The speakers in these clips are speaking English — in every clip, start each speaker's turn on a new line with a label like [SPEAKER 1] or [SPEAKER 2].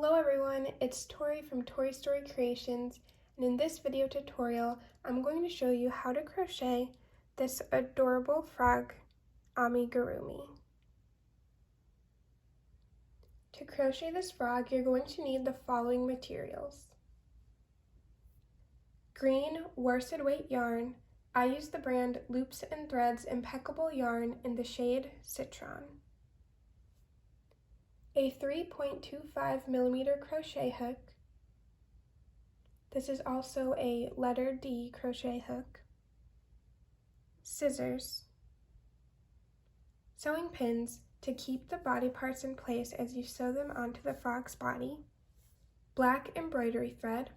[SPEAKER 1] Hello everyone, it's Tori from Tori Story Creations, and in this video tutorial, I'm going to show you how to crochet this adorable frog amigurumi. To crochet this frog, you're going to need the following materials. Green worsted weight yarn. I use the brand Loops and Threads Impeccable yarn in the shade Citron. A 3.25mm crochet hook. This is also a letter D crochet hook. Scissors. Sewing pins to keep the body parts in place as you sew them onto the frog's body. Black embroidery thread.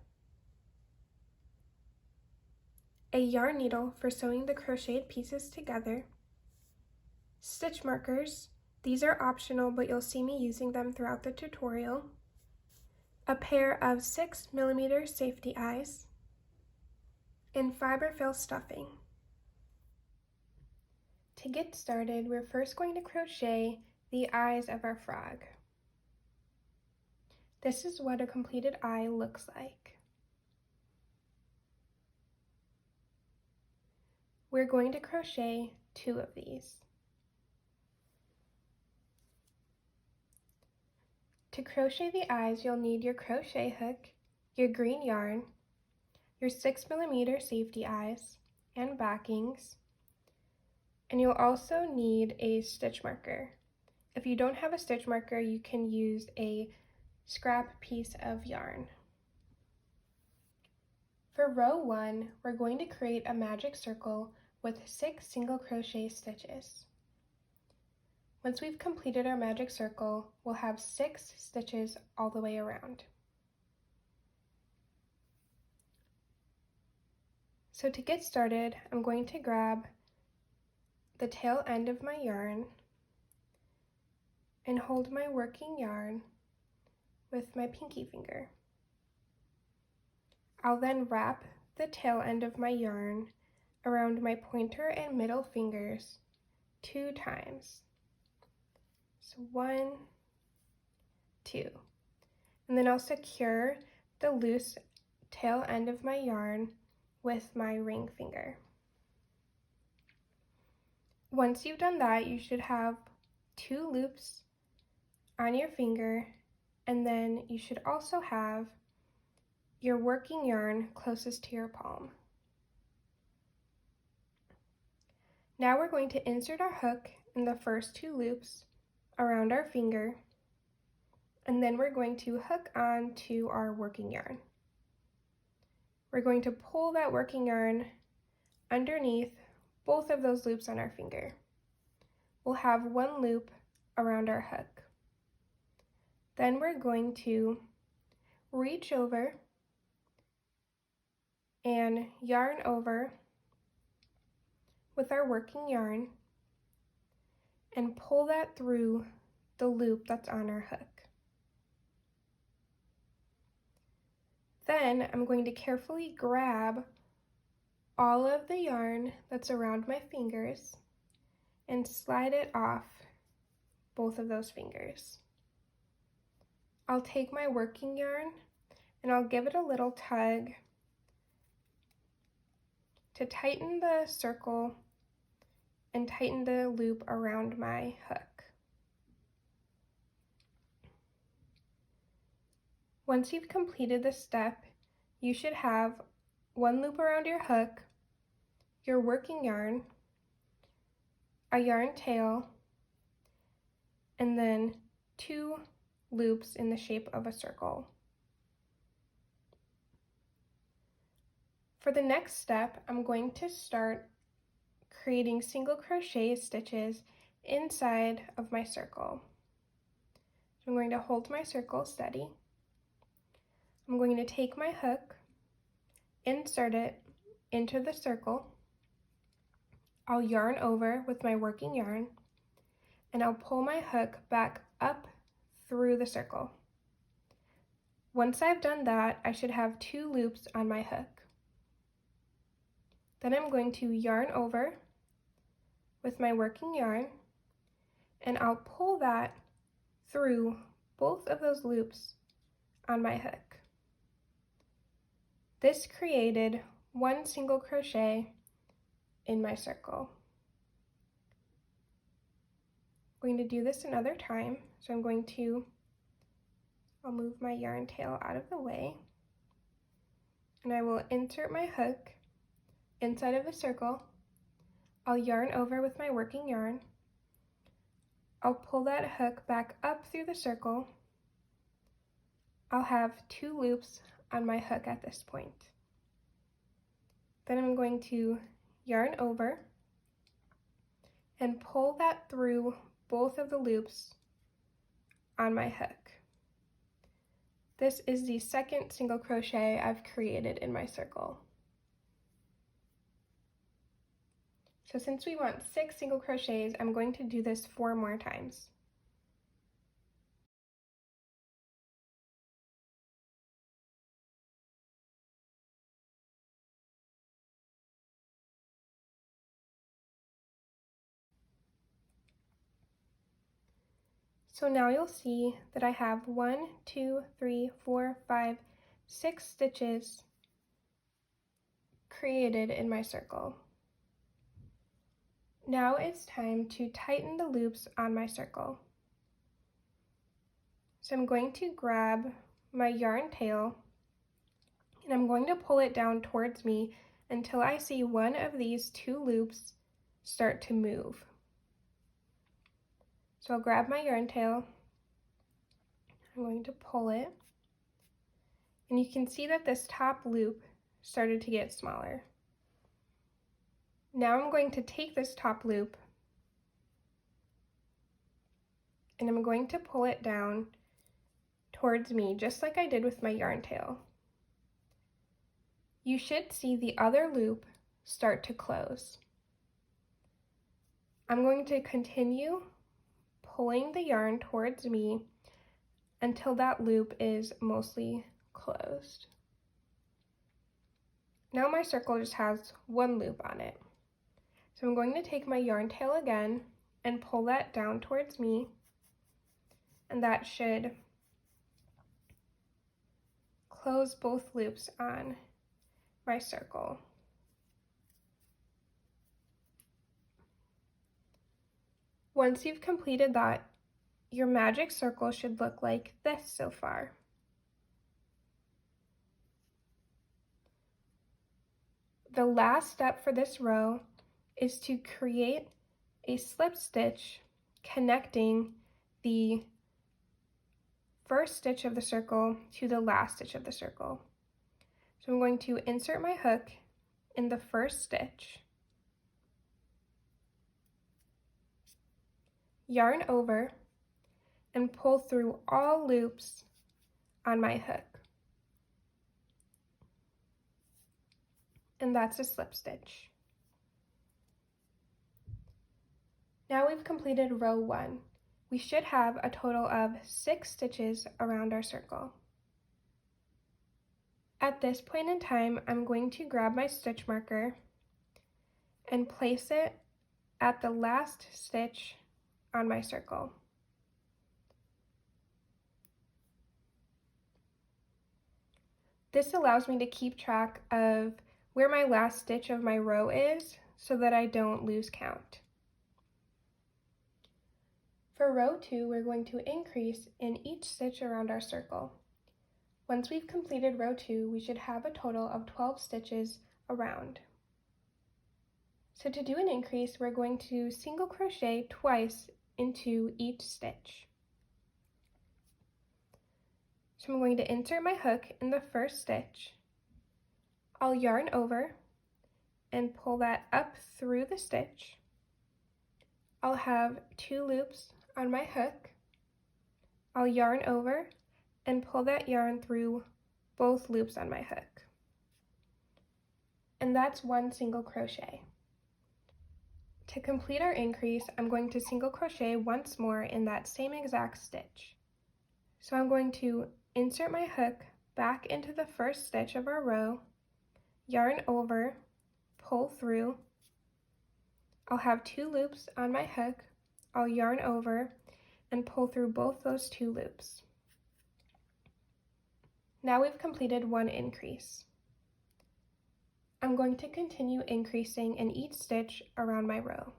[SPEAKER 1] A yarn needle for sewing the crocheted pieces together. Stitch markers. These are optional, but you'll see me using them throughout the tutorial. A pair of 6mm safety eyes, and Fiberfill stuffing. To get started, we're first going to crochet the eyes of our frog. This is what a completed eye looks like. We're going to crochet 2 of these. To crochet the eyes, you'll need your crochet hook, your green yarn, your 6mm safety eyes and backings, and you'll also need a stitch marker. If you don't have a stitch marker, you can use a scrap piece of yarn. For row 1, we're going to create a magic circle with 6 single crochet stitches. Once we've completed our magic circle, we'll have 6 stitches all the way around. So to get started, I'm going to grab the tail end of my yarn and hold my working yarn with my pinky finger. I'll then wrap the tail end of my yarn around my pointer and middle fingers 2 times. So 1, 2, and then I'll secure the loose tail end of my yarn with my ring finger. Once you've done that, you should have 2 loops on your finger, and then you should also have your working yarn closest to your palm. Now we're going to insert our hook in the first 2 loops around our finger, and then we're going to hook on to our working yarn. We're going to pull that working yarn underneath both of those loops on our finger. We'll have 1 loop around our hook. Then we're going to reach over and yarn over with our working yarn and pull that through the loop that's on our hook. Then I'm going to carefully grab all of the yarn that's around my fingers and slide it off both of those fingers. I'll take my working yarn and I'll give it a little tug to tighten the circle and tighten the loop around my hook. Once you've completed this step, you should have 1 loop around your hook, your working yarn, a yarn tail, and then 2 loops in the shape of a circle. For the next step, I'm going to start creating single crochet stitches inside of my circle. So I'm going to hold my circle steady. I'm going to take my hook, insert it into the circle. I'll yarn over with my working yarn, and I'll pull my hook back up through the circle. Once I've done that, I should have 2 loops on my hook. Then I'm going to yarn over with my working yarn, and I'll pull that through both of those loops on my hook. This created one single crochet in my circle. I'm going to do this another time, so I'll move my yarn tail out of the way, and I will insert my hook inside of a circle. I'll yarn over with my working yarn. I'll pull that hook back up through the circle. I'll have 2 loops on my hook at this point. Then I'm going to yarn over and pull that through both of the loops on my hook. This is the second single crochet I've created in my circle. So since we want 6 single crochets, I'm going to do this 4 more times. So now you'll see that I have 1, 2, 3, 4, 5, 6 stitches created in my circle. Now it's time to tighten the loops on my circle. So I'm going to grab my yarn tail and I'm going to pull it down towards me until I see one of these 2 loops start to move. So I'll grab my yarn tail, I'm going to pull it, and you can see that this top loop started to get smaller. Now I'm going to take this top loop and I'm going to pull it down towards me just like I did with my yarn tail. You should see the other loop start to close. I'm going to continue pulling the yarn towards me until that loop is mostly closed. Now my circle just has 1 loop on it. So I'm going to take my yarn tail again and pull that down towards me, and that should close both loops on my circle. Once you've completed that, your magic circle should look like this so far. The last step for this row is to create a slip stitch connecting the first stitch of the circle to the last stitch of the circle. So I'm going to insert my hook in the first stitch, yarn over, and pull through all loops on my hook. And that's a slip stitch. Now we've completed row 1. We should have a total of 6 stitches around our circle. At this point in time, I'm going to grab my stitch marker and place it at the last stitch on my circle. This allows me to keep track of where my last stitch of my row is so that I don't lose count. For row 2, we're going to increase in each stitch around our circle. Once we've completed row 2, we should have a total of 12 stitches around. So to do an increase, we're going to single crochet twice into each stitch. So I'm going to insert my hook in the first stitch. I'll yarn over and pull that up through the stitch. I'll have 2 loops on my hook. I'll yarn over and pull that yarn through both loops on my hook. And that's 1 single crochet. To complete our increase, I'm going to single crochet once more in that same exact stitch. So I'm going to insert my hook back into the first stitch of our row, yarn over, pull through. I'll have 2 loops on my hook. I'll yarn over and pull through both those 2 loops. Now we've completed one increase. I'm going to continue increasing in each stitch around my row.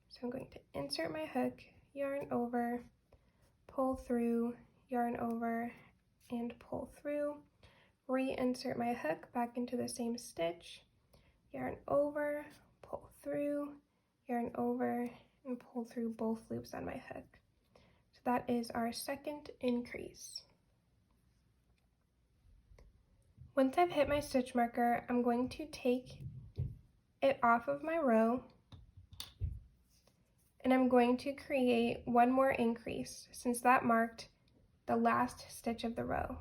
[SPEAKER 1] So I'm going to insert my hook, yarn over, pull through, yarn over, and pull through, reinsert my hook back into the same stitch, yarn over, pull through, yarn over, and pull through both loops on my hook. So that is our second increase. Once I've hit my stitch marker, I'm going to take it off of my row, and I'm going to create one more increase since that marked the last stitch of the row.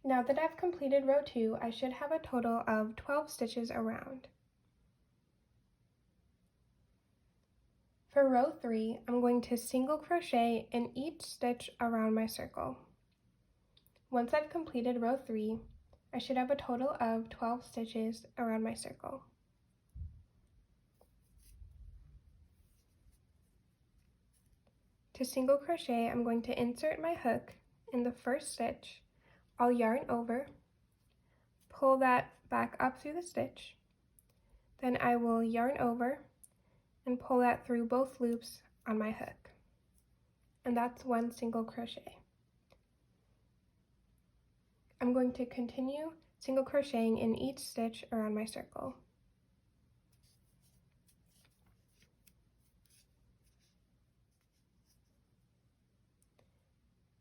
[SPEAKER 1] Now that I've completed row 2, I should have a total of 12 stitches around. For row 3, I'm going to single crochet in each stitch around my circle. Once I've completed row 3, I should have a total of 12 stitches around my circle. To single crochet, I'm going to insert my hook in the first stitch. I'll yarn over, pull that back up through the stitch, then I will yarn over and pull that through both loops on my hook. And that's one single crochet. I'm going to continue single crocheting in each stitch around my circle.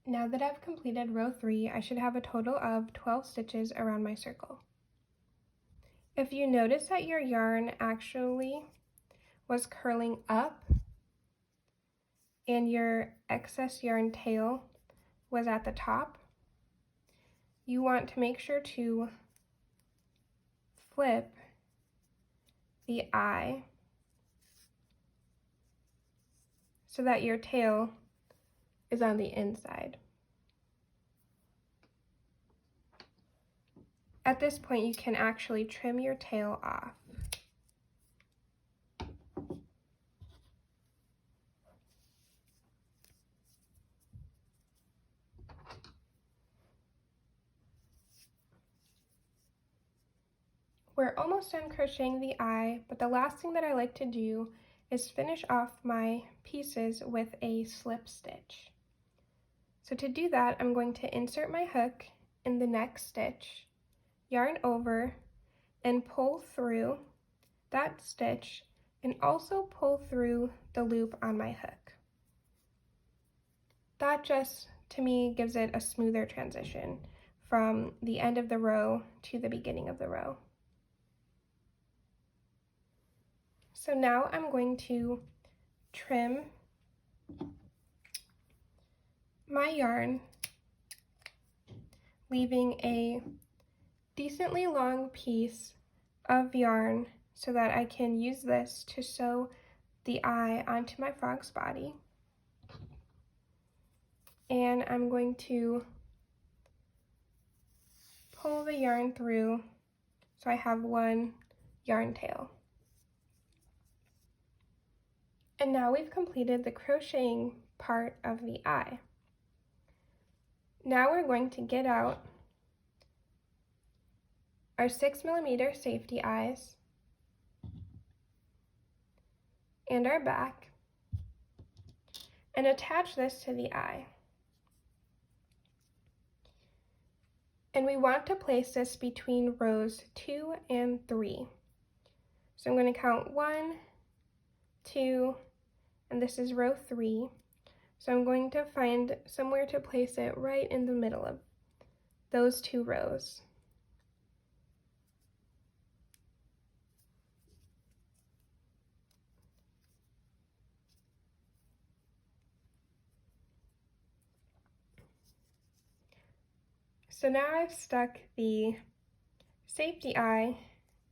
[SPEAKER 1] Now that I've completed row 3, I should have a total of 12 stitches around my circle. If you notice that your yarn actually was curling up and your excess yarn tail was at the top, you want to make sure to flip the eye so that your tail is on the inside. At this point, you can actually trim your tail off. We're almost done crocheting the eye, but the last thing that I like to do is finish off my pieces with a slip stitch. So to do that, I'm going to insert my hook in the next stitch, yarn over, and pull through that stitch, and also pull through the loop on my hook. That just, to me, gives it a smoother transition from the end of the row to the beginning of the row. So now I'm going to trim my yarn, leaving a decently long piece of yarn so that I can use this to sew the eye onto my frog's body. And I'm going to pull the yarn through so I have one yarn tail. And now we've completed the crocheting part of the eye. Now we're going to get out our 6mm safety eyes and our back and attach this to the eye. And we want to place this between rows 2 and 3. So I'm going to count 1, 2, and this is row 3. So I'm going to find somewhere to place it right in the middle of those 2 rows. So now I've stuck the safety eye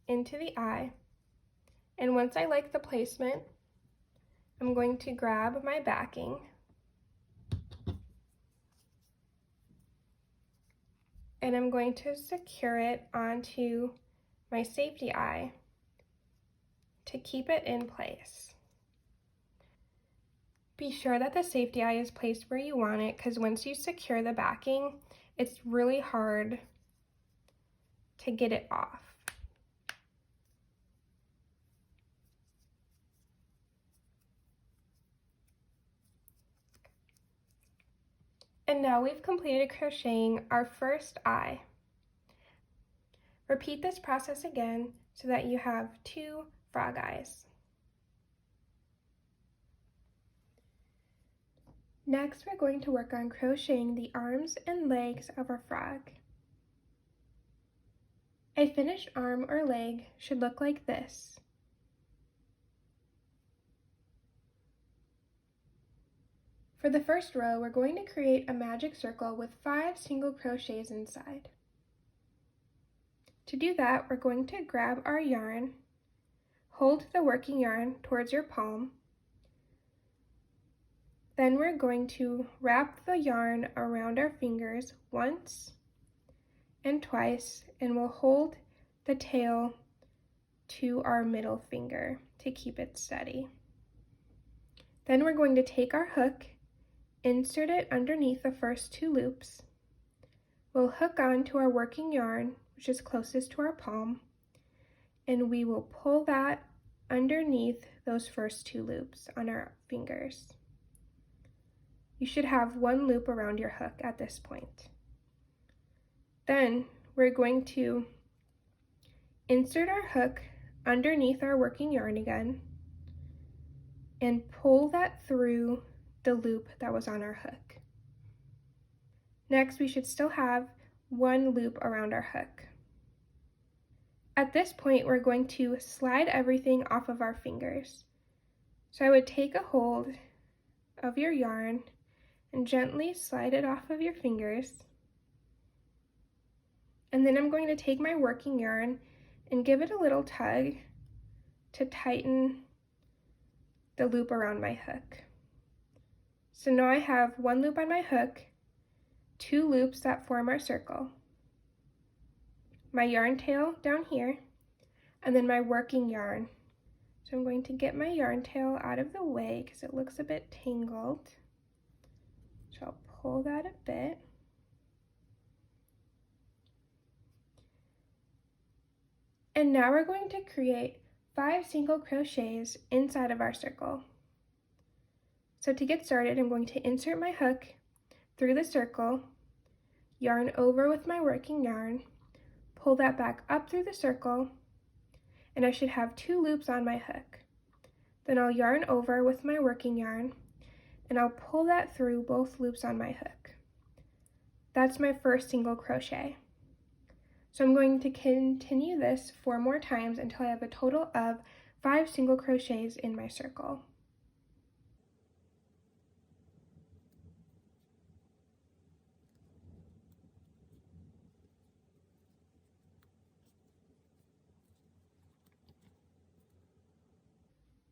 [SPEAKER 1] into the eye, and once I like the placement, I'm going to grab my backing and I'm going to secure it onto my safety eye to keep it in place. Be sure that the safety eye is placed where you want it, because once you secure the backing, it's really hard to get it off. And now we've completed crocheting our first eye. Repeat this process again so that you have 2 frog eyes. Next, we're going to work on crocheting the arms and legs of our frog. A finished arm or leg should look like this. For the first row, we're going to create a magic circle with 5 single crochets inside. To do that, we're going to grab our yarn, hold the working yarn towards your palm, then we're going to wrap the yarn around our fingers once and twice, and we'll hold the tail to our middle finger to keep it steady. Then we're going to take our hook, insert it underneath the first 2 loops. We'll hook on to our working yarn, which is closest to our palm, and we will pull that underneath those first 2 loops on our fingers. You should have 1 loop around your hook at this point. Then we're going to insert our hook underneath our working yarn again and pull that through the loop that was on our hook. Next, we should still have 1 loop around our hook. At this point, we're going to slide everything off of our fingers. So I would take a hold of your yarn and gently slide it off of your fingers. And then I'm going to take my working yarn and give it a little tug to tighten the loop around my hook. So now I have 1 loop on my hook, 2 loops that form our circle, my yarn tail down here, and then my working yarn. So I'm going to get my yarn tail out of the way because it looks a bit tangled. So I'll pull that a bit. And now we're going to create 5 single crochets inside of our circle. So to get started, I'm going to insert my hook through the circle, yarn over with my working yarn, pull that back up through the circle, and I should have 2 loops on my hook. Then I'll yarn over with my working yarn, and I'll pull that through both loops on my hook. That's my first single crochet. So I'm going to continue this 4 more times until I have a total of 5 single crochets in my circle.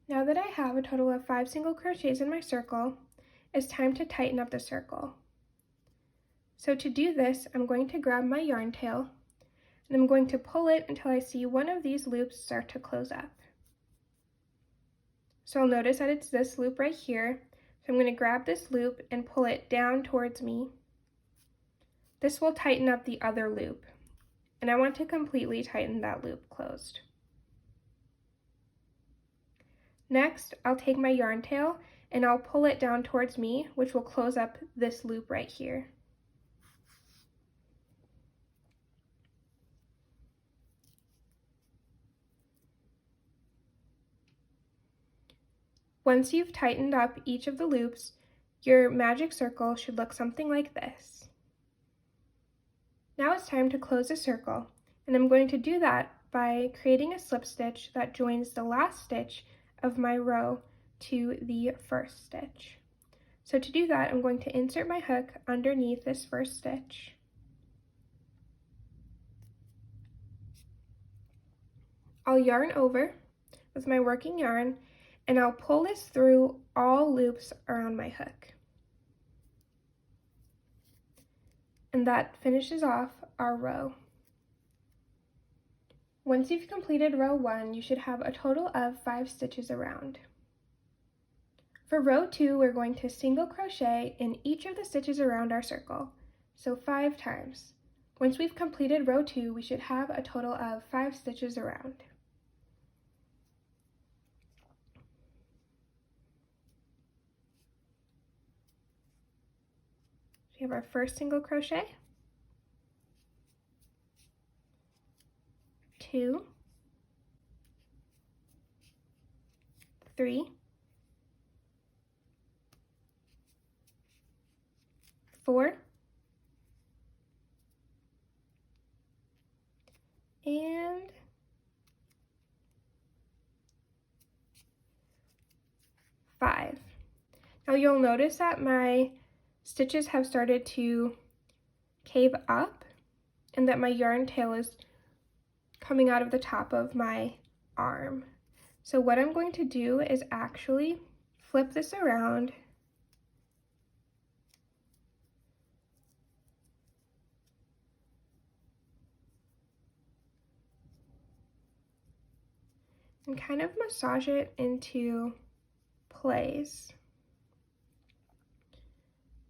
[SPEAKER 1] Now that I have a total of 5 single crochets in my circle, it's time to tighten up the circle. So to do this, I'm going to grab my yarn tail, and I'm going to pull it until I see one of these loops start to close up. So I'll notice that it's this loop right here. So I'm going to grab this loop and pull it down towards me. This will tighten up the other loop, and I want to completely tighten that loop closed. Next, I'll take my yarn tail and I'll pull it down towards me, which will close up this loop right here. Once you've tightened up each of the loops, your magic circle should look something like this. Now it's time to close the circle, and I'm going to do that by creating a slip stitch that joins the last stitch of my row to the first stitch. So to do that, I'm going to insert my hook underneath this first stitch. I'll yarn over with my working yarn, and I'll pull this through all loops around my hook. And that finishes off our row. Once you've completed row 1, you should have a total of 5 stitches around. For row 2, we're going to single crochet in each of the stitches around our circle, so 5 times. Once we've completed row 2, we should have a total of 5 stitches around. We have our first single crochet, 2, 3, 4, and 5. Now you'll notice that my stitches have started to cave up and that my yarn tail is coming out of the top of my arm. So what I'm going to do is actually flip this around and kind of massage it into place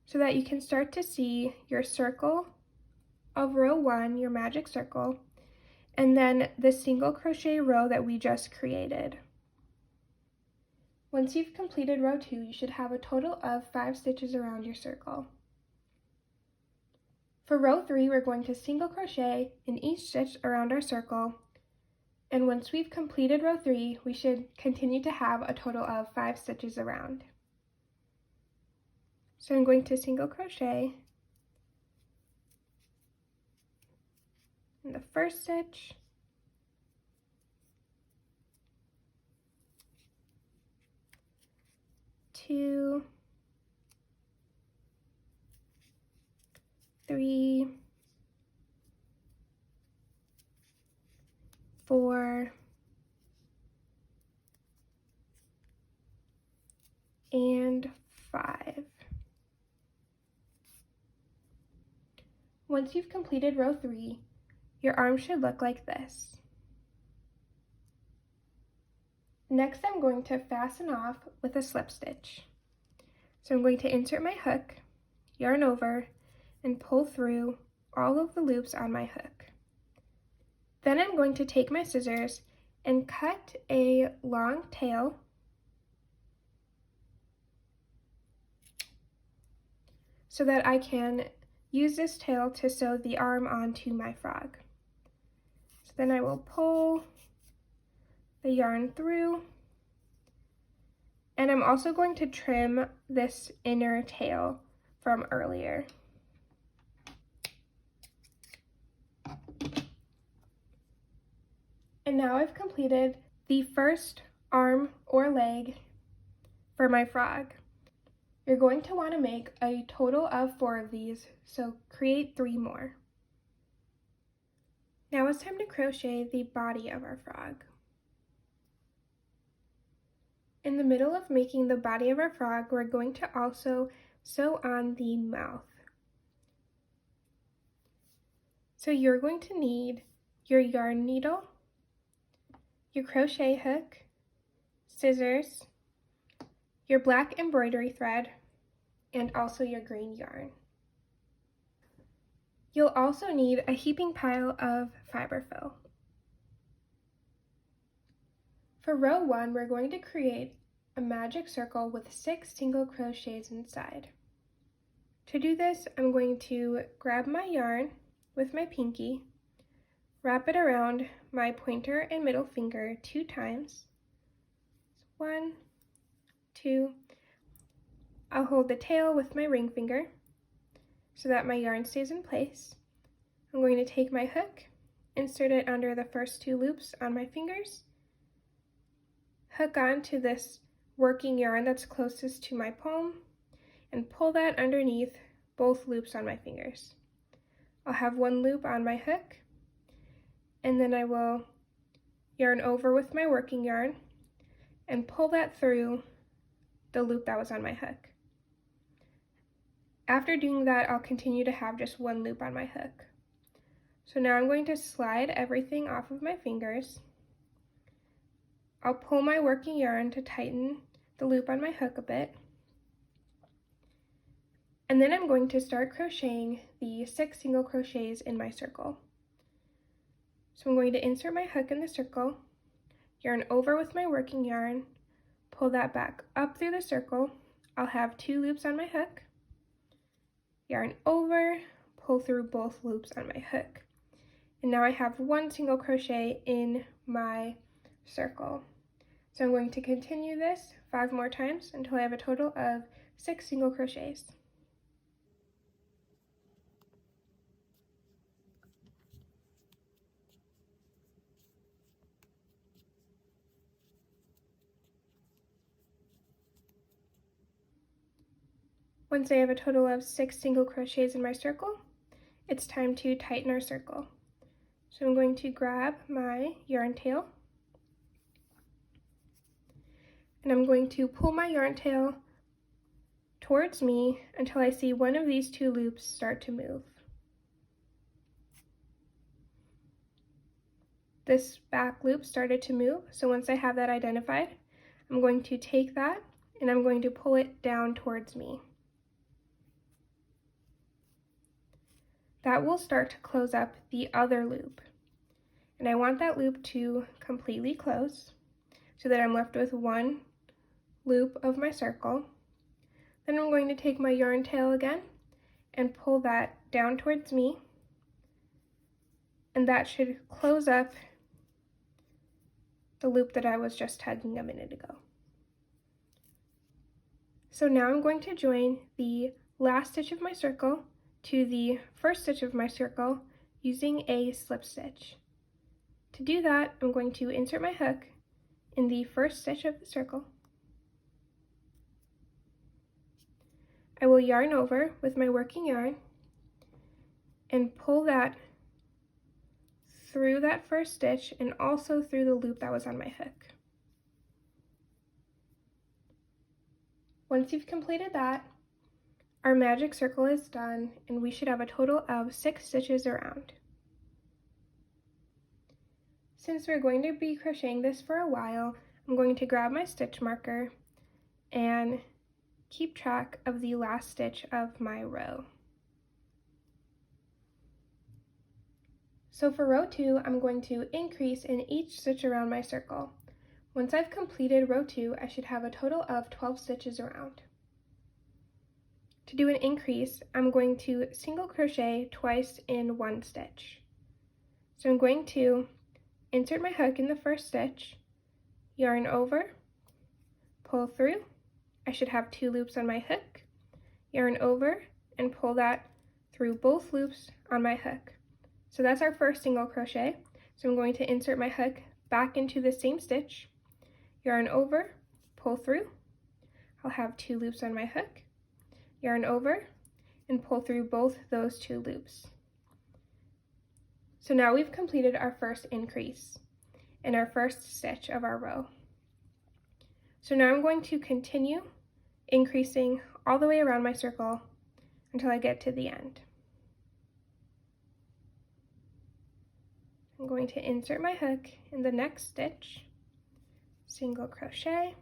[SPEAKER 1] so that you can start to see your circle of row 1, your magic circle, and then the single crochet row that we just created. Once you've completed row 2, you should have a total of 5 stitches around your circle. For row 3, we're going to single crochet in each stitch around our circle, and once we've completed row 3, we should continue to have a total of 5 stitches around. So I'm going to single crochet in the first stitch, two, 3, 4, and 5. Once you've completed row 3, your arm should look like this. Next, I'm going to fasten off with a slip stitch. So I'm going to insert my hook, yarn over, and pull through all of the loops on my hook. Then I'm going to take my scissors and cut a long tail so that I can use this tail to sew the arm onto my frog. So then I will pull the yarn through, and I'm also going to trim this inner tail from earlier. And now I've completed the first arm or leg for my frog. You're going to want to make a total of 4 of these, so create 3 more. Now it's time to crochet the body of our frog. In the middle of making the body of our frog, we're going to also sew on the mouth. So you're going to need your yarn needle, your crochet hook, scissors, your black embroidery thread, and also your green yarn. You'll also need a heaping pile of Fiberfill. For row 1, we're going to create a magic circle with 6 single crochets inside. To do this, I'm going to grab my yarn with my pinky, wrap it around my pointer and middle finger 2 times. 1, 2. I'll hold the tail with my ring finger so that my yarn stays in place. I'm going to take my hook, insert it under the first 2 loops on my fingers, hook onto this working yarn that's closest to my palm, and pull that underneath both loops on my fingers. I'll have 1 loop on my hook, and then I will yarn over with my working yarn and pull that through the loop that was on my hook. After doing that, I'll continue to have just one loop on my hook. So now I'm going to slide everything off of my fingers. I'll pull my working yarn to tighten the loop on my hook a bit. And then I'm going to start crocheting the 6 single crochets in my circle. So I'm going to insert my hook in the circle, yarn over with my working yarn, pull that back up through the circle. I'll have 2 loops on my hook, yarn over, pull through both loops on my hook. And now I have 1 single crochet in my circle. So I'm going to continue this 5 more times until I have a total of 6 single crochets. Once I have a total of 6 single crochets in my circle, it's time to tighten our circle. So I'm going to grab my yarn tail, and I'm going to pull my yarn tail towards me until I see one of these 2 loops start to move. This back loop started to move, so once I have that identified, I'm going to take that and I'm going to pull it down towards me. That will start to close up the other loop. And I want that loop to completely close so that I'm left with 1 loop of my circle. Then I'm going to take my yarn tail again and pull that down towards me. And that should close up the loop that I was just tugging a minute ago. So now I'm going to join the last stitch of my circle to the first stitch of my circle using a slip stitch. To do that, I'm going to insert my hook in the first stitch of the circle. I will yarn over with my working yarn and pull that through that first stitch and also through the loop that was on my hook. Once you've completed that, our magic circle is done and we should have a total of 6 stitches around. Since we're going to be crocheting this for a while, I'm going to grab my stitch marker and keep track of the last stitch of my row. So for row 2, I'm going to increase in each stitch around my circle. Once I've completed row 2, I should have a total of 12 stitches around. To do an increase, I'm going to single crochet twice in 1 stitch. So I'm going to insert my hook in the first stitch, yarn over, pull through. I should have 2 loops on my hook, yarn over, and pull that through both loops on my hook. So that's our first single crochet. So I'm going to insert my hook back into the same stitch, yarn over, pull through. I'll have 2 loops on my hook, yarn over, and pull through both those 2 loops. So now we've completed our first increase in our first stitch of our row. So now I'm going to continue increasing all the way around my circle until I get to the end. I'm going to insert my hook in the next stitch, single crochet,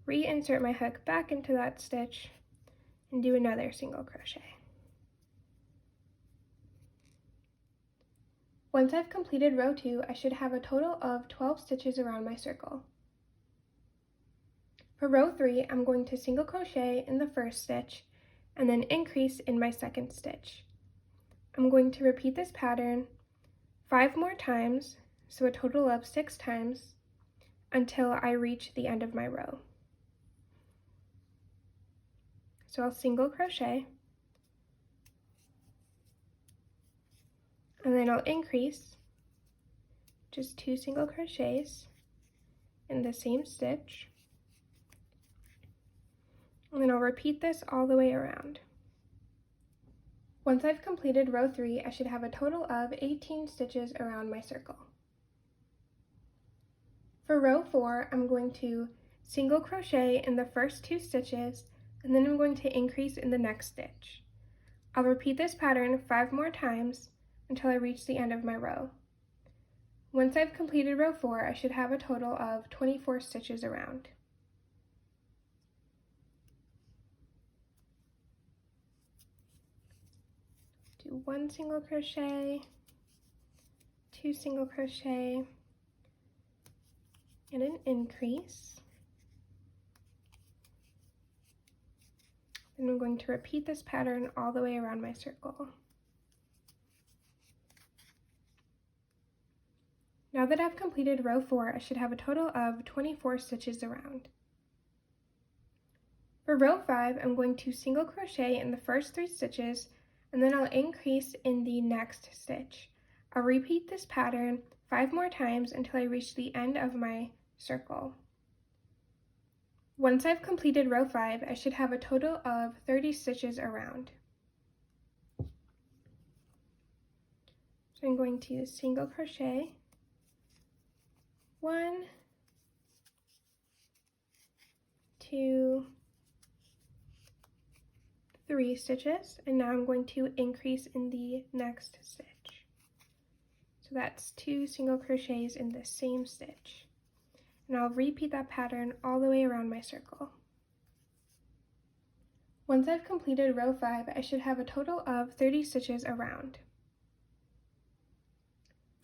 [SPEAKER 1] reinsert my hook back into that stitch, and do another single crochet. Once I've completed row 2, I should have a total of 12 stitches around my circle. For row 3, I'm going to single crochet in the first stitch and then increase in my second stitch. I'm going to repeat this pattern 5 more times, so a total of 6 times, until I reach the end of my row. So I'll single crochet, and then I'll increase just 2 single crochets in the same stitch, and then I'll repeat this all the way around. Once I've completed row 3, I should have a total of 18 stitches around my circle. For row 4, I'm going to single crochet in the first 2 stitches, and then I'm going to increase in the next stitch. I'll repeat this pattern 5 more times until I reach the end of my row. Once I've completed row 4, I should have a total of 24 stitches around. Do 1 single crochet, 2 single crochet, and an increase. Then I'm going to repeat this pattern all the way around my circle. Now that I've completed row 4, I should have a total of 24 stitches around. For row 5, I'm going to single crochet in the first 3 stitches, and then I'll increase in the next stitch. I'll repeat this pattern 5 more times until I reach the end of my circle. Once I've completed row 5, I should have a total of 30 stitches around. So I'm going to single crochet, 1, 2, 3 stitches, and now I'm going to increase in the next stitch. So that's 2 single crochets in the same stitch. And I'll repeat that pattern all the way around my circle. Once I've completed row 5, I should have a total of 30 stitches around.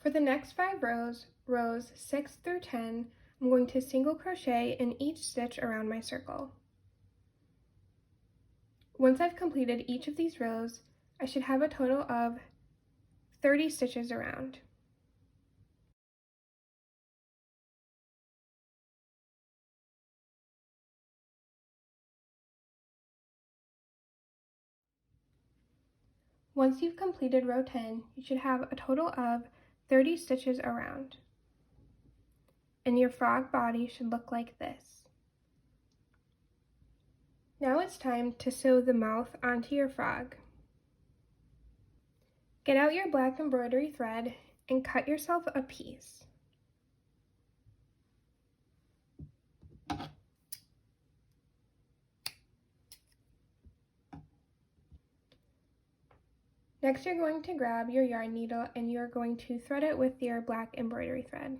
[SPEAKER 1] For the next 5 rows, rows 6 through 10, I'm going to single crochet in each stitch around my circle. Once I've completed each of these rows, I should have a total of 30 stitches around. Once you've completed row 10, you should have a total of 30 stitches around. And your frog body should look like this. Now it's time to sew the mouth onto your frog. Get out your black embroidery thread and cut yourself a piece. Next, you're going to grab your yarn needle and you're going to thread it with your black embroidery thread.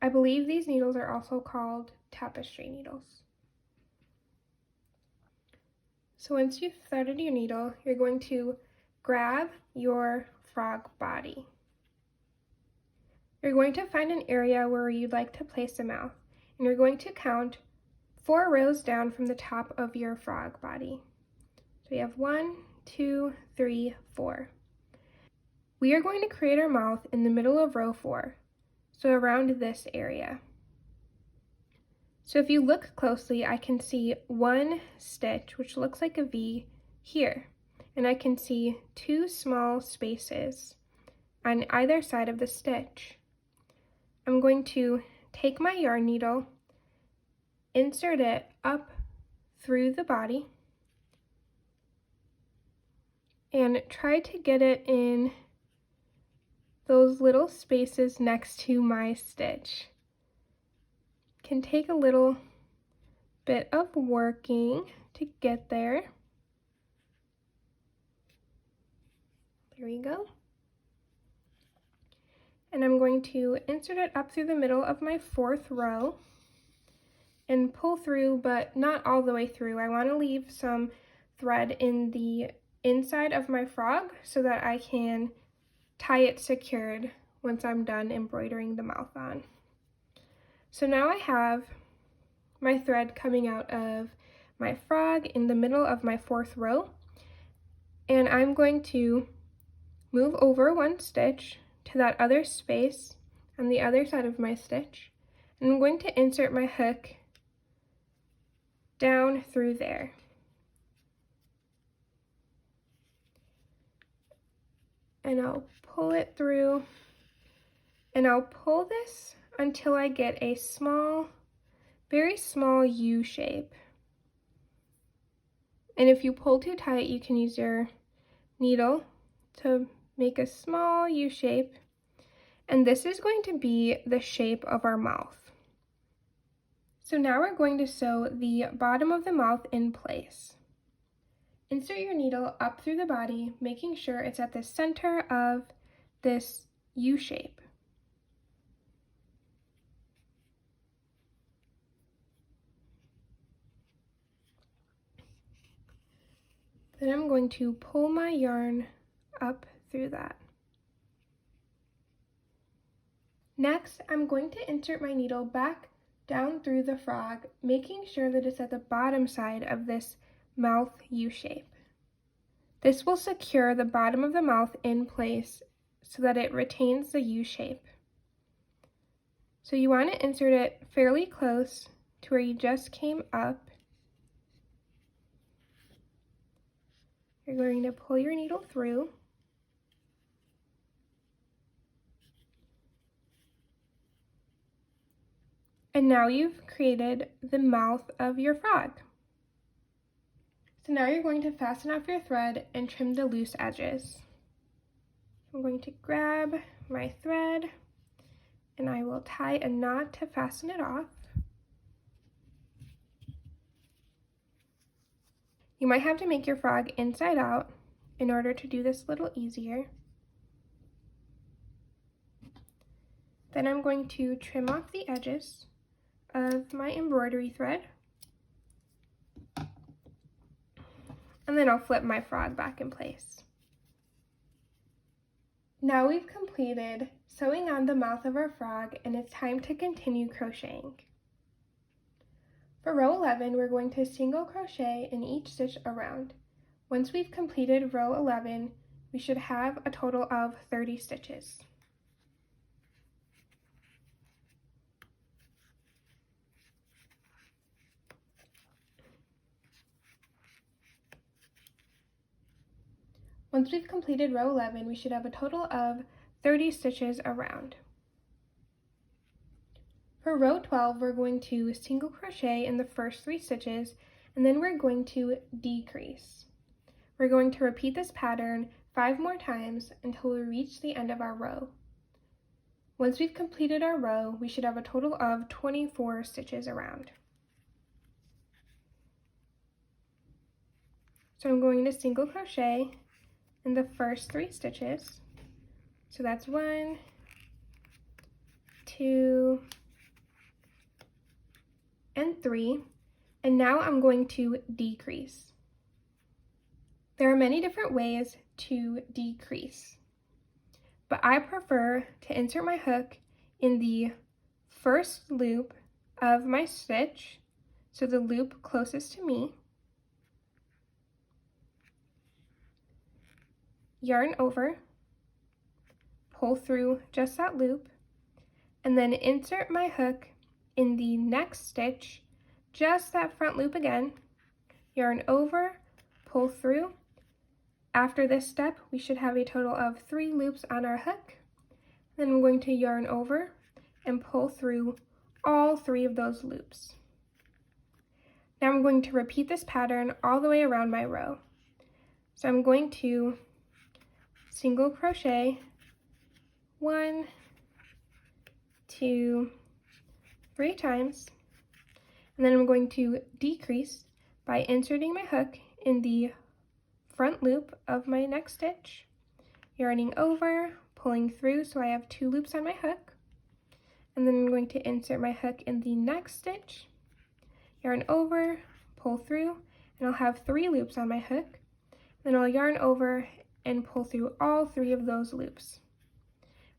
[SPEAKER 1] I believe these needles are also called tapestry needles. So once you've threaded your needle, you're going to grab your frog body. You're going to find an area where you'd like to place the mouth, and you're going to count 4 rows down from the top of your frog body. So you have 1, 2, 3, 4. We are going to create our mouth in the middle of row 4, so around this area. So if you look closely, I can see 1 stitch, which looks like a V, here, and I can see 2 small spaces on either side of the stitch. I'm going to take my yarn needle, insert it up through the body, and try to get it in those little spaces next to my stitch. Can take a little bit of working to get there. There we go. And I'm going to insert it up through the middle of my 4th row and pull through, but not all the way through. I want to leave some thread in the inside of my frog so that I can tie it secured once I'm done embroidering the mouth on. So now I have my thread coming out of my frog in the middle of my 4th row, and I'm going to move over 1 stitch to that other space on the other side of my stitch, and I'm going to insert my hook down through there. And I'll pull it through, and I'll pull this until I get a small, very small U shape. And if you pull too tight, you can use your needle to make a small U shape. And this is going to be the shape of our mouth. So now we're going to sew the bottom of the mouth in place. Insert your needle up through the body, making sure it's at the center of this U shape. Then I'm going to pull my yarn up through that. Next, I'm going to insert my needle back down through the frog, making sure that it's at the bottom side of this mouth U shape. This will secure the bottom of the mouth in place so that it retains the U shape. So you want to insert it fairly close to where you just came up. You're going to pull your needle through. And now you've created the mouth of your frog. So now you're going to fasten off your thread and trim the loose edges. I'm going to grab my thread and I will tie a knot to fasten it off. You might have to make your frog inside out in order to do this a little easier. Then I'm going to trim off the edges of my embroidery thread. And then I'll flip my frog back in place. Now we've completed sewing on the mouth of our frog and it's time to continue crocheting. For row 11, we're going to single crochet in each stitch around. Once we've completed row 11, we should have a total of 30 stitches. Once we've completed row 11, we should have a total of 30 stitches around. For row 12, we're going to single crochet in the first 3 stitches, and then we're going to decrease. We're going to repeat this pattern 5 more times until we reach the end of our row. Once we've completed our row, we should have a total of 24 stitches around. So I'm going to single crochet in the first 3 stitches. So that's 1, 2, and 3. And now I'm going to decrease. There are many different ways to decrease, but I prefer to insert my hook in the first loop of my stitch, so the loop closest to me. Yarn over, pull through just that loop, and then insert my hook in the next stitch, just that front loop again, yarn over, pull through. After this step, we should have a total of 3 loops on our hook. Then I'm going to yarn over and pull through all 3 of those loops. Now I'm going to repeat this pattern all the way around my row. So I'm going to single crochet 1, 2, 3 times, and then I'm going to decrease by inserting my hook in the front loop of my next stitch, yarning over, pulling through so I have 2 loops on my hook, and then I'm going to insert my hook in the next stitch, yarn over, pull through, and I'll have 3 loops on my hook. Then I'll yarn over and pull through all 3 of those loops.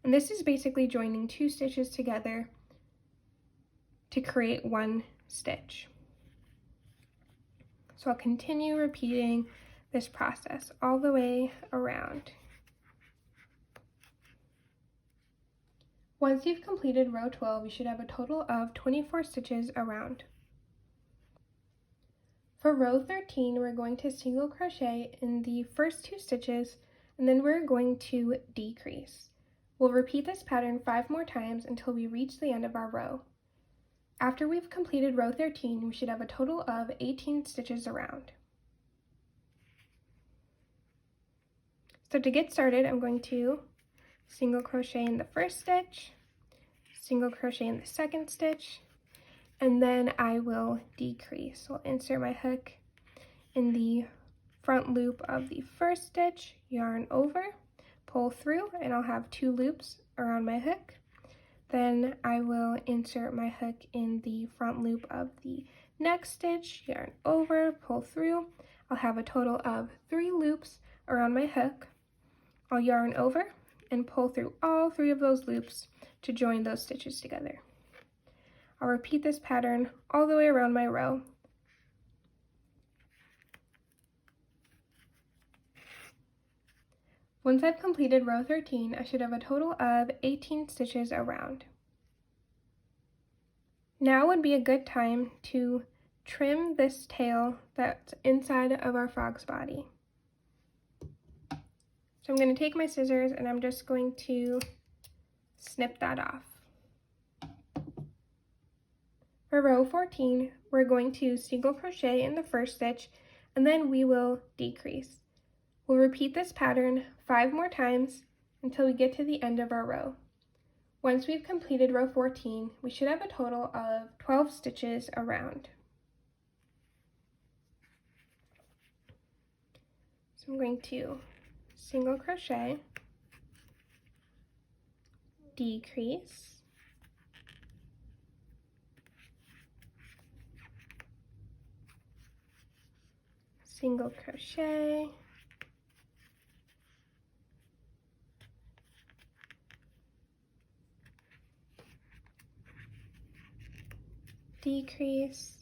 [SPEAKER 1] And this is basically joining 2 stitches together to create 1 stitch. So I'll continue repeating this process all the way around. Once you've completed row 12, you should have a total of 24 stitches around. For row 13, we're going to single crochet in the first 2 stitches, and then we're going to decrease. We'll repeat this pattern 5 more times until we reach the end of our row. After we've completed row 13, we should have a total of 18 stitches around. So to get started, I'm going to single crochet in the first stitch, single crochet in the second stitch, and then I will decrease. So I'll insert my hook in the front loop of the first stitch, yarn over, pull through, and I'll have 2 loops around my hook. Then I will insert my hook in the front loop of the next stitch, yarn over, pull through. I'll have a total of 3 loops around my hook. I'll yarn over and pull through all 3 of those loops to join those stitches together. I'll repeat this pattern all the way around my row. Once I've completed row 13, I should have a total of 18 stitches around. Now would be a good time to trim this tail that's inside of our frog's body. So I'm going to take my scissors and I'm just going to snip that off. For row 14, we're going to single crochet in the first stitch and then we will decrease. We'll repeat this pattern 5 more times until we get to the end of our row. Once we've completed row 14, we should have a total of 12 stitches around. So I'm going to single crochet, decrease, single crochet, decrease,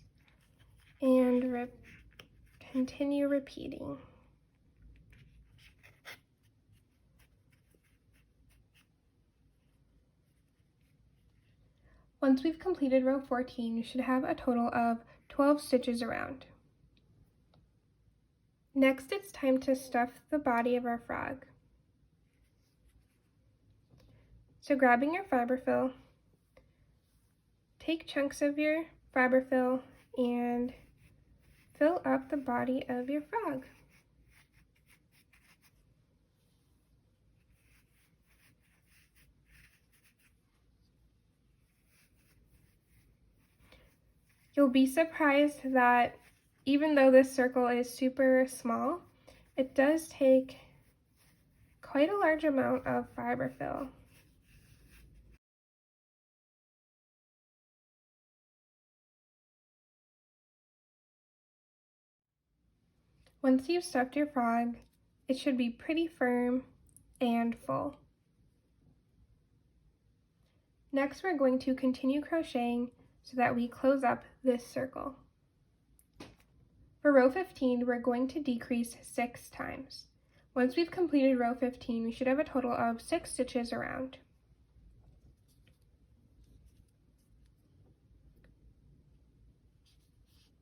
[SPEAKER 1] and continue repeating. Once we've completed row 14, you should have a total of 12 stitches around. Next, it's time to stuff the body of our frog. So grabbing your Fiberfill, take chunks of your Fiberfill and fill up the body of your frog. You'll be surprised that even though this circle is super small, it does take quite a large amount of Fiberfill. Once you've stuffed your frog, it should be pretty firm and full. Next, we're going to continue crocheting so that we close up this circle. For row 15, we're going to decrease 6 times. Once we've completed row 15, we should have a total of 6 stitches around.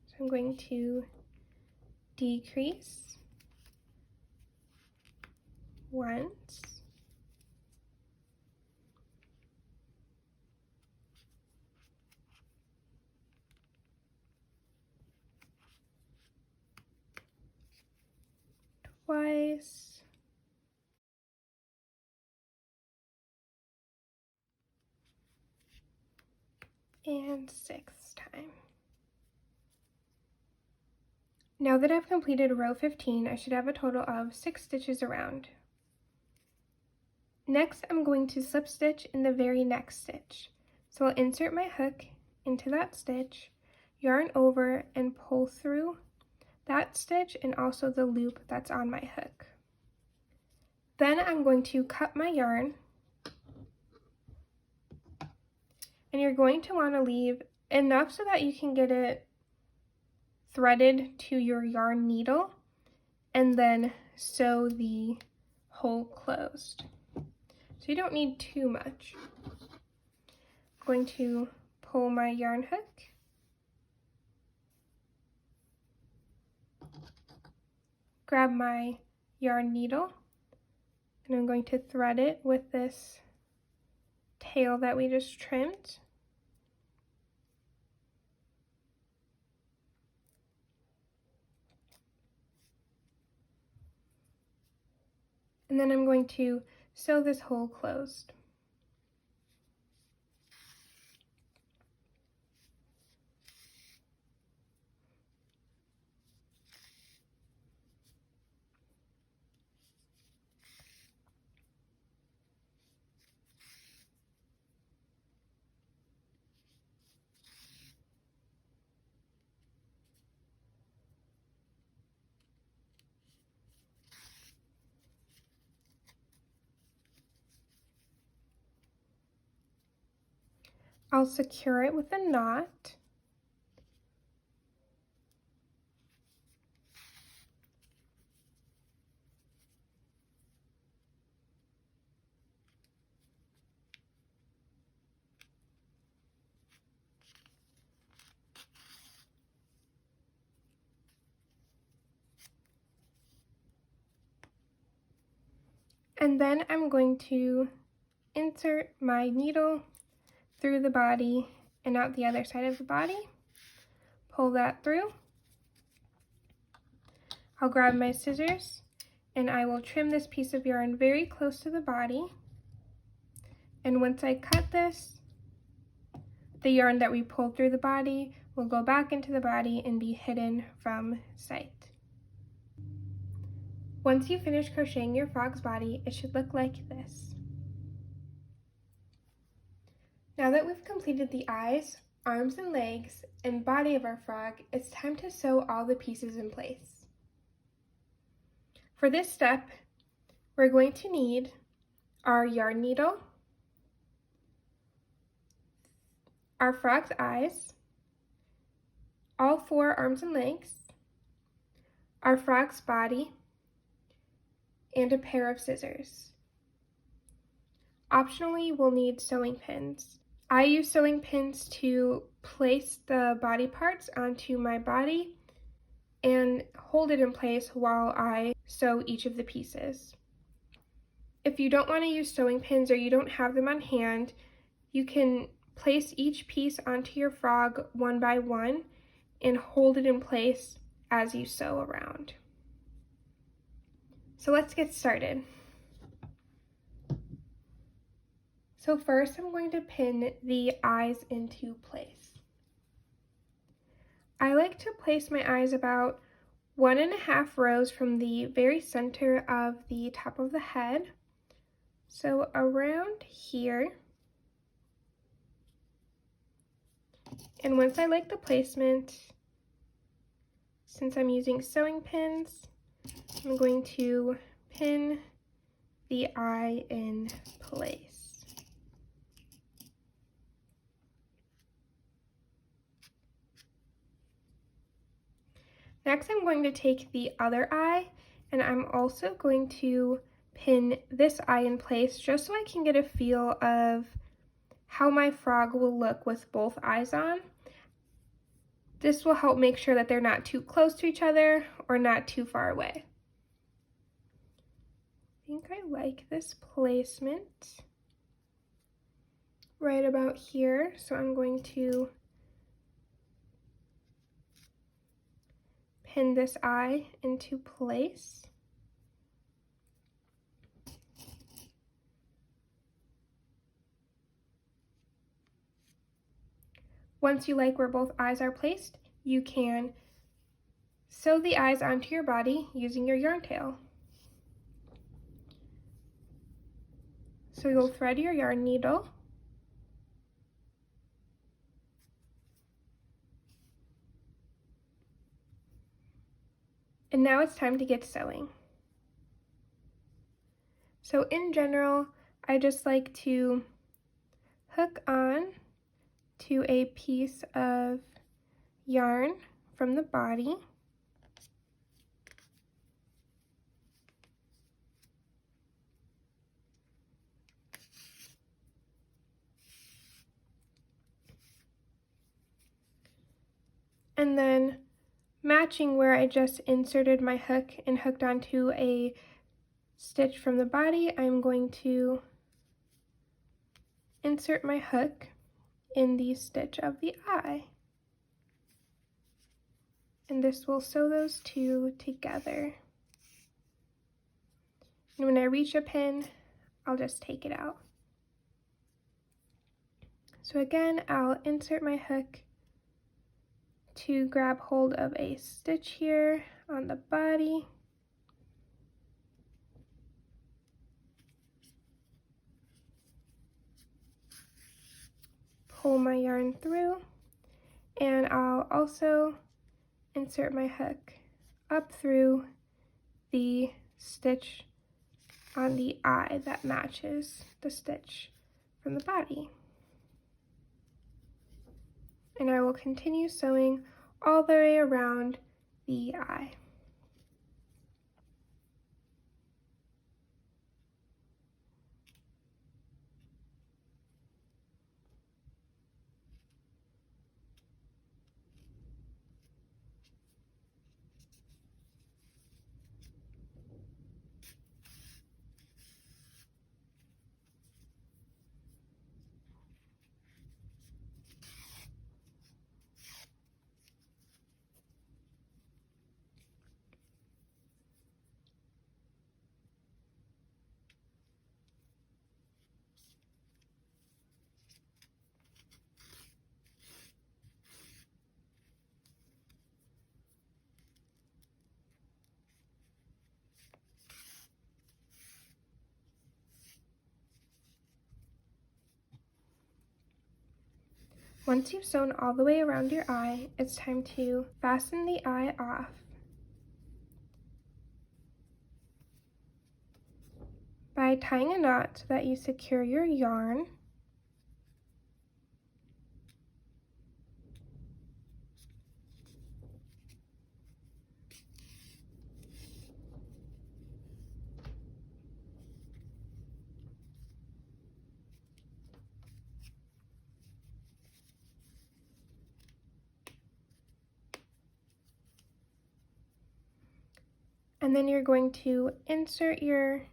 [SPEAKER 1] So I'm going to decrease once, twice, and 6th time. Now that I've completed row 15, I should have a total of 6 stitches around. Next, I'm going to slip stitch in the very next stitch. So I'll insert my hook into that stitch, yarn over, and pull through that stitch and also the loop that's on my hook. Then I'm going to cut my yarn, and you're going to want to leave enough so that you can get it threaded to your yarn needle and then sew the hole closed. So you don't need too much. I'm going to pull my yarn hook, grab my yarn needle, and I'm going to thread it with this tail that we just trimmed. And then I'm going to sew this hole closed. I'll secure it with a knot. And then I'm going to insert my needle through the body and out the other side of the body. Pull that through. I'll grab my scissors and I will trim this piece of yarn very close to the body. And once I cut this, the yarn that we pulled through the body will go back into the body and be hidden from sight. Once you finish crocheting your frog's body, it should look like this. Now that we've completed the eyes, arms and legs, and body of our frog, it's time to sew all the pieces in place. For this step, we're going to need our yarn needle, our frog's eyes, all 4 arms and legs, our frog's body, and a pair of scissors. Optionally, we'll need sewing pins. I use sewing pins to place the body parts onto my body and hold it in place while I sew each of the pieces. If you don't want to use sewing pins or you don't have them on hand, you can place each piece onto your frog one by one and hold it in place as you sew around. So let's get started. So first I'm going to pin the eyes into place. I like to place my eyes about 1.5 rows from the very center of the top of the head. So around here. And once I like the placement, since I'm using sewing pins, I'm going to pin the eye in place. Next, I'm going to take the other eye, and I'm also going to pin this eye in place just so I can get a feel of how my frog will look with both eyes on. This will help make sure that they're not too close to each other or not too far away. I think I like this placement right about here, so I'm going to pin this eye into place. Once you like where both eyes are placed, you can sew the eyes onto your body using your yarn tail. So you'll thread your yarn needle, and now it's time to get sewing. So in general, I just like to hook on to a piece of yarn from the body. And then matching where I just inserted my hook and hooked onto a stitch from the body, I'm going to insert my hook in the stitch of the eye. And this will sew those two together. And when I reach a pin, I'll just take it out. So again, I'll insert my hook to grab hold of a stitch here on the body. Pull my yarn through, and I'll also insert my hook up through the stitch on the eye that matches the stitch from the body. and I will continue sewing all the way around the eye. Once you've sewn all the way around your eye, it's time to fasten the eye off. By tying a knot so that you secure your yarn. And then you're going to insert your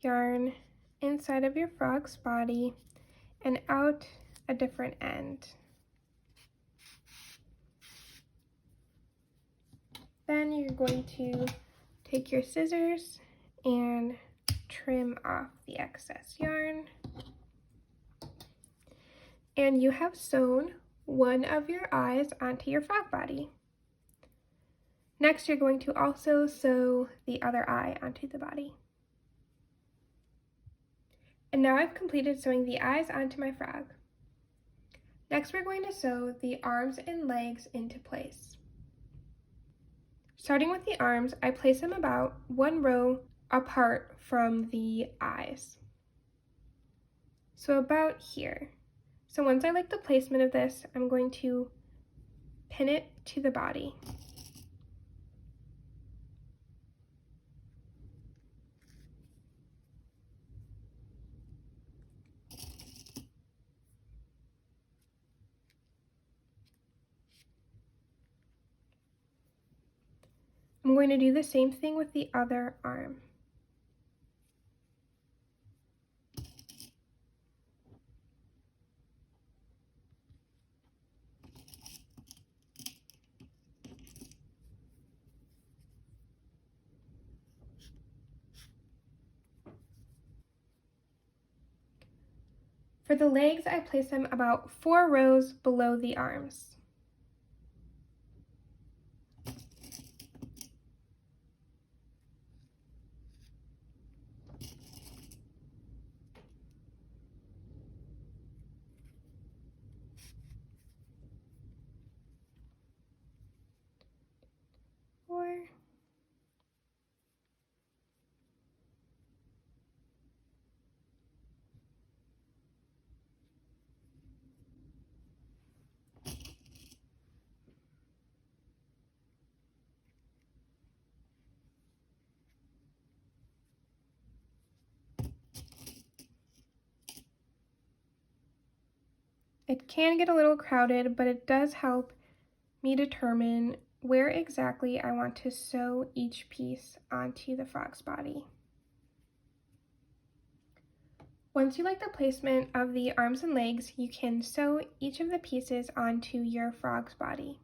[SPEAKER 1] yarn inside of your frog's body and out a different end. Then you're going to take your scissors and trim off the excess yarn. And you have sewn one of your eyes onto your frog body. Next, you're going to also sew the other eye onto the body. And now I've completed sewing the eyes onto my frog. Next, we're going to sew the arms and legs into place. Starting with the arms, I place them about one row apart from the eyes. So about here. So once I like the placement of this, I'm going to pin it to the body. I'm going to do the same thing with the other arm. For the legs, I place them about 4 rows below the arms. It can get a little crowded, but it does help me determine where exactly I want to sew each piece onto the frog's body. Once you like the placement of the arms and legs, you can sew each of the pieces onto your frog's body.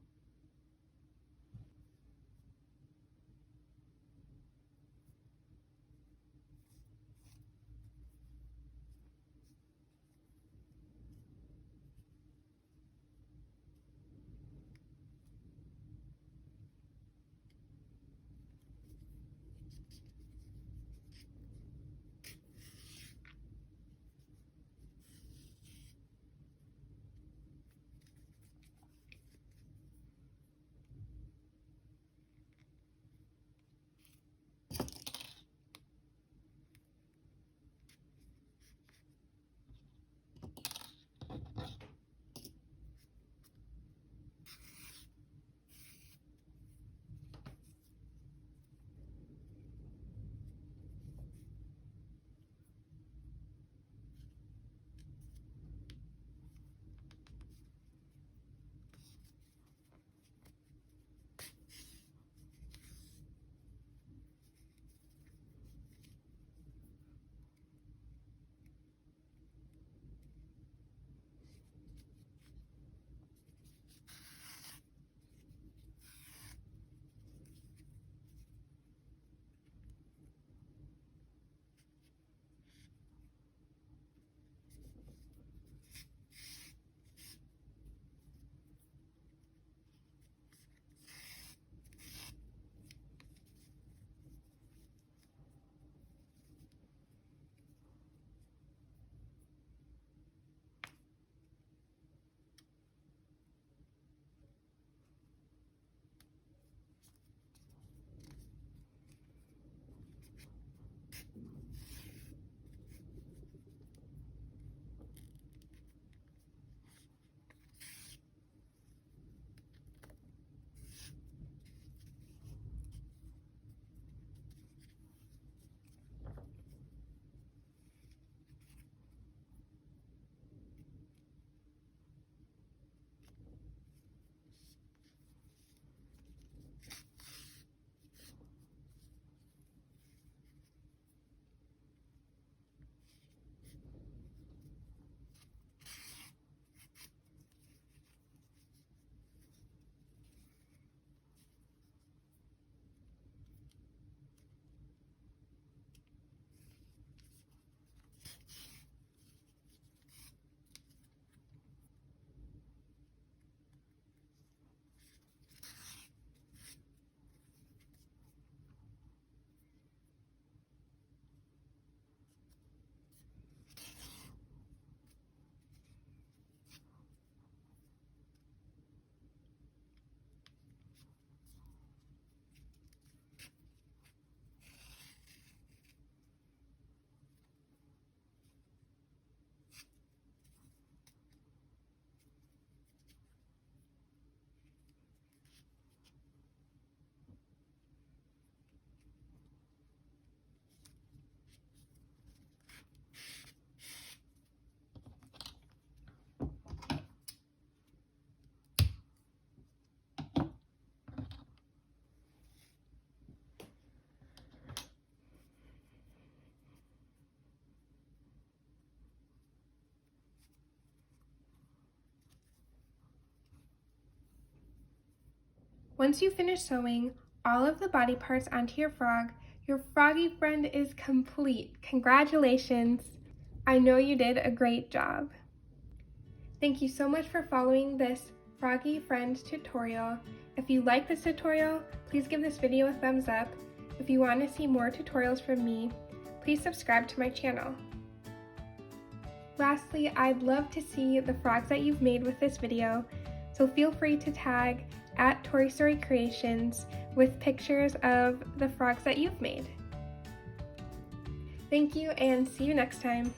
[SPEAKER 1] Once you finish sewing all of the body parts onto your froggy friend is complete. Congratulations! I know you did a great job. Thank you so much for following this froggy friend tutorial. If you like this tutorial, please give this video a thumbs up. If you want to see more tutorials from me, please subscribe to my channel. Lastly, I'd love to see the frogs that you've made with this video, so feel free to tag @Tori Creations with pictures of the frogs that you've made. Thank you and see you next time.